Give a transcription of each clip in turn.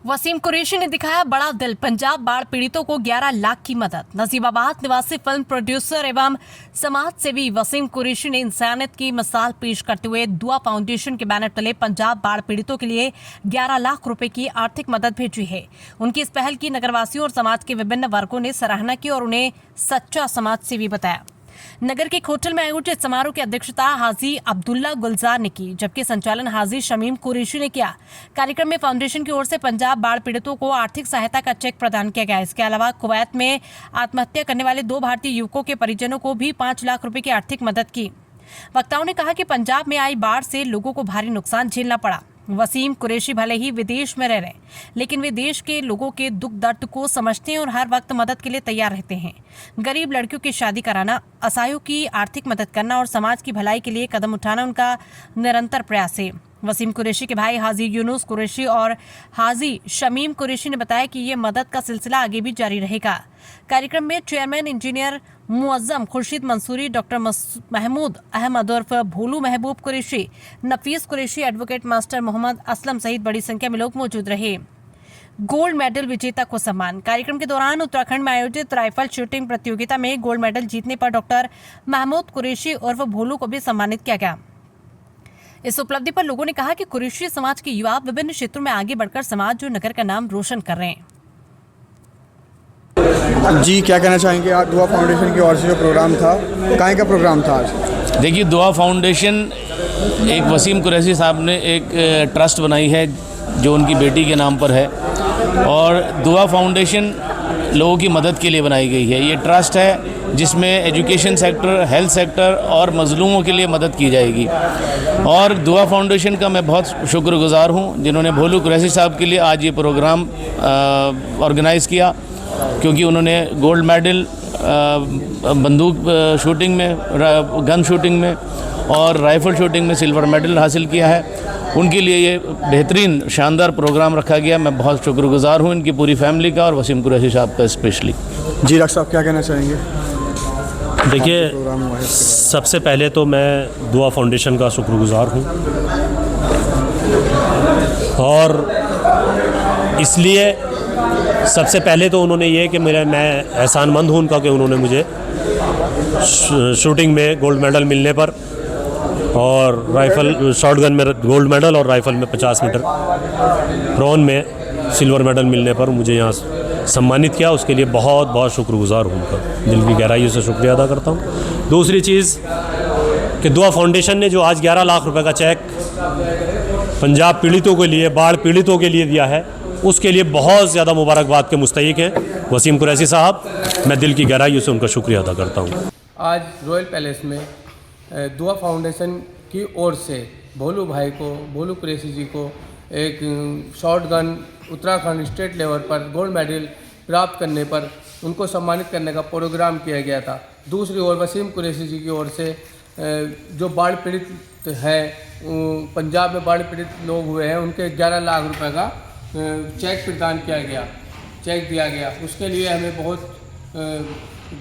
वसीम कुरैशी ने दिखाया बड़ा दिल। पंजाब बाढ़ पीड़ितों को 11 लाख की मदद। नजीबाबाद निवासी फिल्म प्रोड्यूसर एवं समाज सेवी वसीम कुरैशी ने इंसानियत की मिसाल पेश करते हुए दुआ फाउंडेशन के बैनर तले पंजाब बाढ़ पीड़ितों के लिए 11 लाख रुपए की आर्थिक मदद भेजी है। उनकी इस पहल की नगरवासियों और समाज के विभिन्न वर्गों ने सराहना की और उन्हें सच्चा समाज सेवी बताया। नगर के होटल में आयोजित समारोह की अध्यक्षता हाजी अब्दुल्ला गुलजार ने की, जबकि संचालन हाजी शमीम कुरैशी ने किया। कार्यक्रम में फाउंडेशन की ओर से पंजाब बाढ़ पीड़ितों को आर्थिक सहायता का चेक प्रदान किया गया। इसके अलावा कुवैत में आत्महत्या करने वाले 2 भारतीय युवकों के परिजनों को भी 5 लाख रुपए की आर्थिक मदद की। वक्ताओं ने कहा कि पंजाब में आई बाढ़ से लोगों को भारी नुकसान झेलना पड़ा। वसीम कुरैशी भले ही विदेश में रह रहे, लेकिन वे देश के लोगों के दुख दर्द को समझते हैं और हर वक्त मदद के लिए तैयार रहते हैं। गरीब लड़कियों की शादी कराना, असहायों की आर्थिक मदद करना और समाज की भलाई के लिए कदम उठाना उनका निरंतर प्रयास है। वसीम कुरैशी के भाई हाजी यूनुस कुरैशी और हाजी शमीम कुरैशी ने बताया कि ये मदद का सिलसिला आगे भी जारी रहेगा। कार्यक्रम में chairman engineer Muazzam Khurshid Mansoori, doctor Mahmood Ahmad उर्फ भोलू महबूब कुरैशी, नफीस कुरैशी, एडवोकेट मास्टर मोहम्मद असलम सहित बड़ी संख्या में लोग मौजूद रहे। गोल्ड मेडल विजेता को सम्मान। कार्यक्रम के दौरान उत्तराखंड में आयोजित राइफल शूटिंग प्रतियोगिता में गोल्ड मेडल जीतने पर डॉक्टर महमूद कुरैशी उर्फ भोलू को भी सम्मानित किया गया। इस उपलब्धि पर लोगों ने कहा कि कुरैशी समाज के युवा विभिन्न क्षेत्रों में आगे बढ़कर समाज और नगर का नाम रोशन कर रहे हैं। जी, क्या कहना चाहेंगे? आज दुआ फाउंडेशन की ओर से जो प्रोग्राम था, कहाँ का प्रोग्राम था आज? देखिए, दुआ फाउंडेशन एक वसीम कुरैशी साहब ने एक ट्रस्ट बनाई है जो उनकी बेटी के नाम पर है, और दुआ फाउंडेशन लोगों की मदद के लिए बनाई गई है। ये ट्रस्ट है जिसमें एजुकेशन सेक्टर, हेल्थ सेक्टर और मज़लूमों के लिए मदद की जाएगी। और दुआ फाउंडेशन का मैं बहुत शुक्रगुज़ार हूँ जिन्होंने भोलू कुरैशी साहब के लिए आज ये प्रोग्राम ऑर्गेनाइज़ किया, क्योंकि उन्होंने गोल्ड मेडल बंदूक शूटिंग में, गन शूटिंग में और राइफ़ल शूटिंग में सिल्वर मेडल हासिल किया है। उनके लिए ये बेहतरीन शानदार प्रोग्राम रखा गया। मैं बहुत शुक्रगुज़ार हूँ इनकी पूरी फैमिली का और वसीम कुरैशी साहब का स्पेशली। जी डॉक्टर साहब, क्या कहना चाहेंगे? देखिए, सबसे पहले तो मैं दुआ फाउंडेशन का शुक्रगुज़ार हूँ, और इसलिए सबसे पहले तो उन्होंने ये कि मैं एहसानमंद हूँ उनका कि उन्होंने मुझे शूटिंग में गोल्ड मेडल मिलने पर और राइफ़ल शॉटगन में गोल्ड मेडल और राइफ़ल में 50 मीटर प्रोन में सिल्वर मेडल मिलने पर मुझे यहाँ सम्मानित किया। उसके लिए बहुत बहुत शुक्रगुज़ार हूँ उनका, दिल की गहराइयों से शुक्रिया अदा करता हूँ। दूसरी चीज़ कि दुआ फाउंडेशन ने जो आज 11 लाख रुपए का चेक पंजाब पीड़ितों के लिए, बाढ़ पीड़ितों के लिए दिया है, उसके लिए बहुत ज़्यादा मुबारकबाद के मुस्तहिक हैं वसीम कुरैशी साहब। मैं दिल की गहराइयों से उनका शुक्रिया अदा करता हूँ। आज रॉयल पैलेस में दुआ फाउंडेशन की ओर से भोलू भाई को, भोलू कुरैशी जी को एक शॉटगन उत्तराखंड स्टेट लेवल पर गोल्ड मेडल प्राप्त करने पर उनको सम्मानित करने का प्रोग्राम किया गया था। दूसरी ओर वसीम कुरैशी जी की ओर से जो बाढ़ पीड़ित है, पंजाब में बाढ़ पीड़ित लोग हुए हैं, उनके 11 लाख रुपए का चेक प्रदान किया गया, चेक दिया गया। उसके लिए हमें बहुत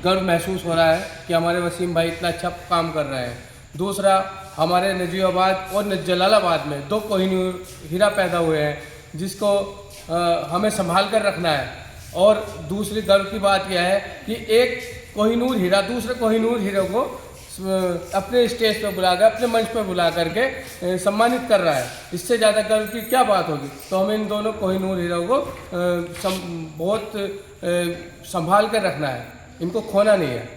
गर्व महसूस हो रहा है कि हमारे वसीम भाई इतना अच्छा काम कर रहे हैं। दूसरा, हमारे नजीबाबाद और जलालाबाद में 2 कोहिनूर हीरा पैदा हुए हैं, जिसको हमें संभाल कर रखना है। और दूसरी गर्व की बात यह है कि एक कोहिनूर हीरा दूसरे कोहिनूर हीरे को अपने स्टेज पर बुलाकर, अपने मंच पर बुला करके सम्मानित कर रहा है। इससे ज़्यादा गर्व की क्या बात होगी? तो हमें इन दोनों कोहिनूर हीरों को बहुत संभाल कर रखना है, इनको खोना नहीं है।